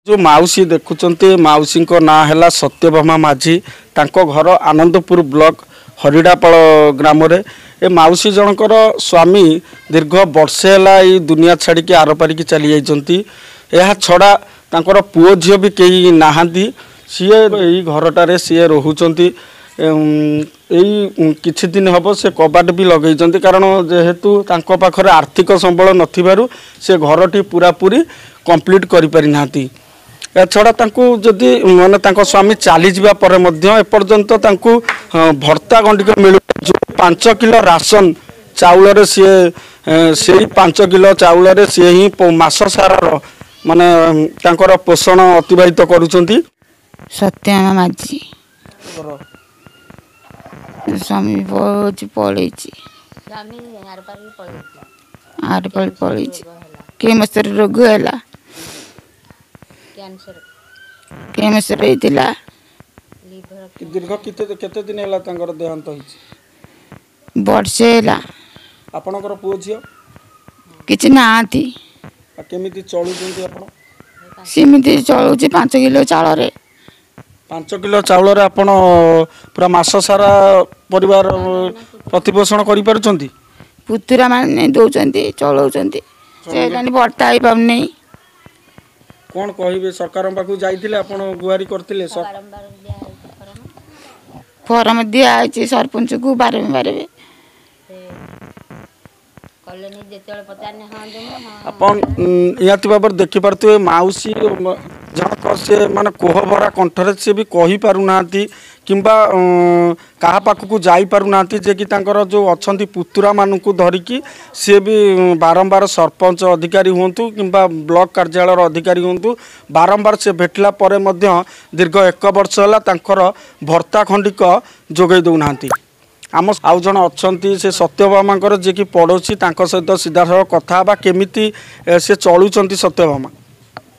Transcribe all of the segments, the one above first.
जो माउसी देखुंत माउसी ना है सत्यभामा माझी तांको घर आनंदपुर ब्लॉक हरिडापाल ग्राम रे ए माउसी जनकर स्वामी दीर्घ वर्षे है दुनिया छाड़ी आर पारिकी चली जाइंट यह छड़ा तांकर पुओ झील भी कई नहांती सी घरटारे सी रोचंती किछि दिन हम से कबाट भी लगे कारण जेहेतु तांको पाखरे आर्थिक संबल नथिबारु से घरटी पूरा पूरी कंप्लीट करि पारि नांती छड़ा जदि माने स्वामी चली जावा पर एपर्यंत भर्ता गंडिक मिलू जो 5 किलो राशन चाउल से 5 किलो चाउल सी ही मास सारार माने तांकर पोषण अतिबाहित करुचंती। सत्यभामा माझी स्वामी पड़े केमसर रोग है कैंसर होइतिला दीर्घ केते दिन हैला तांकर देहांत होइछि वर्षे हैला आपनकर पुओ झियो किछि नांती केमिति चलुचंती आपण सिमिति चलुछि 5 किलो चाउल रे 5 किलो चाउल रे आपण पूरा मास सारा परिवार प्रतिपोषण करि पारुचंती पुतुरा माने दउचंती चलौचंती सेलानी भर्ता आइ पाउनै कौन कहे सरकार पाखु जाइथिले आपण गुहारी करथिले फॉर्म दिया आइछि सरपंच को बारे अपन याति बाबर देखि परतु माउसी जनक से माने कोहभरा कंठरे से भी कहि पारु नांती किंबा कहा पाखु जाई पारु नांती जे कि तांकर जो अछंती पुतुरा मानकु धरिकी से भी बारंबार सरपंच अधिकारी हुंतु किंबा ब्लॉक कार्यालय अधिकारी हुंतु बारंबार से भेटला परे मध्य दीर्घ 1 वर्ष होला तांकर भर्ता खंडिक जोगै दउ नांती। आम आउ जन अच्छी से सत्यभामा जे कि पड़ोसी सहित सीधा साल कथा बा केमिति से चलुचंती सत्यभामा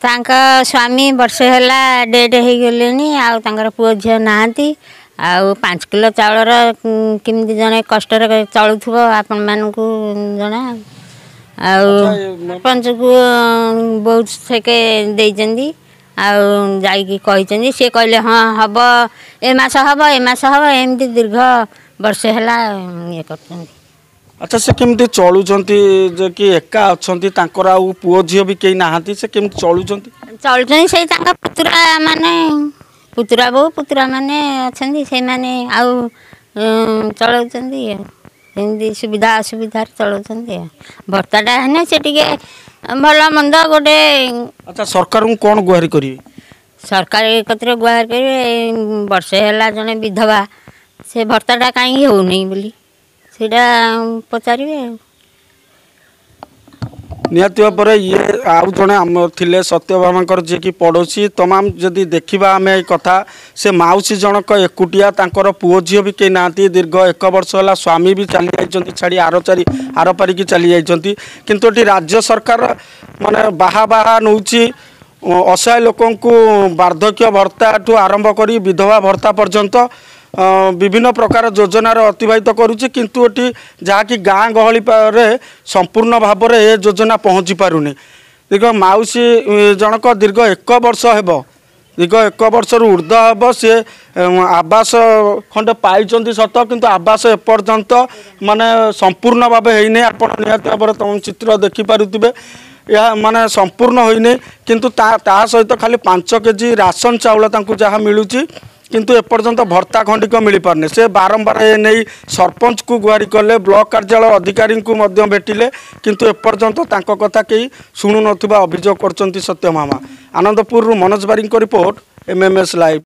तांका स्वामी वर्ष हैला डेट हो गले आर पुओ झील नहांती आउ 5 किलो चाउल केमती जने कष्ट चलुव आपण मानकु जना पंच को बहुत सेके देइचंदी आउ जाइकी कहिचंदी से कहले हाँ हब ए मास हब एमती दीर्घ वर्षे हैला ये करछंती। अच्छा से केमती चलुचंती जे कि एका अछंती तांकर आ पुओ झियो भी केई नाहांती से केमती चलुचंती से तांका पुतुरा बो पुतुरा माने अछंती से माने आउ चलुचंती एमती सुविधा असुविधा चलुचंती भर्ताटा हेने से टिके भल मंद गोटे। अच्छा सरकार को कौन गुहारी करी सरकार कतरे गुहार करे वर्षे हैला जने विधवा से भर्ताटा कहीं हो नहीं बोली सीधा पचारे निहती भाव ये आउ जड़े आम थे सत्यभामा जे कि पड़ोसी तमाम जदि देखा आम कथा से माउसी जनक एकुटिया तांकर पुओ झील भी कई ना दीर्घ 1 वर्ष है स्वामी भी चली जाइंट छाड़ी आर पारिकी चली जाइंट किंतु राज्य सरकार माने बाहा नौची असहाय लोक वार्धक्य भत्ता ठू आरंभ कर विधवा भत्ता पर्यंत विभिन्न प्रकार योजनार अतिबाहित करुच्ची किंतु एटी जहाँकि गाँ गहली संपूर्ण भाव में ये योजना पहुँची पारुनी दीर्घ माउसी जनक दीर्घ 1 वर्ष हेब दीर्घ 1 वर्ष ऊर्ध्व हेब सी आवास खंडे पाई सत किंतु आवास एपर्यंत माने संपूर्ण भाव होने आप निहत भाव तुम चित्र देखिपे यह माने संपूर्ण होने किंतु ता सहित खाली 5 केजी राशन चाउल जहाँ मिलूची किंतु एपर्यंत भर्ता खंडिक मिल पारने से बारंबार नहीं सरपंच को गुहारी कले ब्लॉक कार्यालय अधिकारी को भेटिले किंतु एपर्यंत तांको कथा कई शुणु नथिबा अभियोग करचंती सत्यभामा। आनंदपुर मनोज बारी रिपोर्ट MMS लाइव।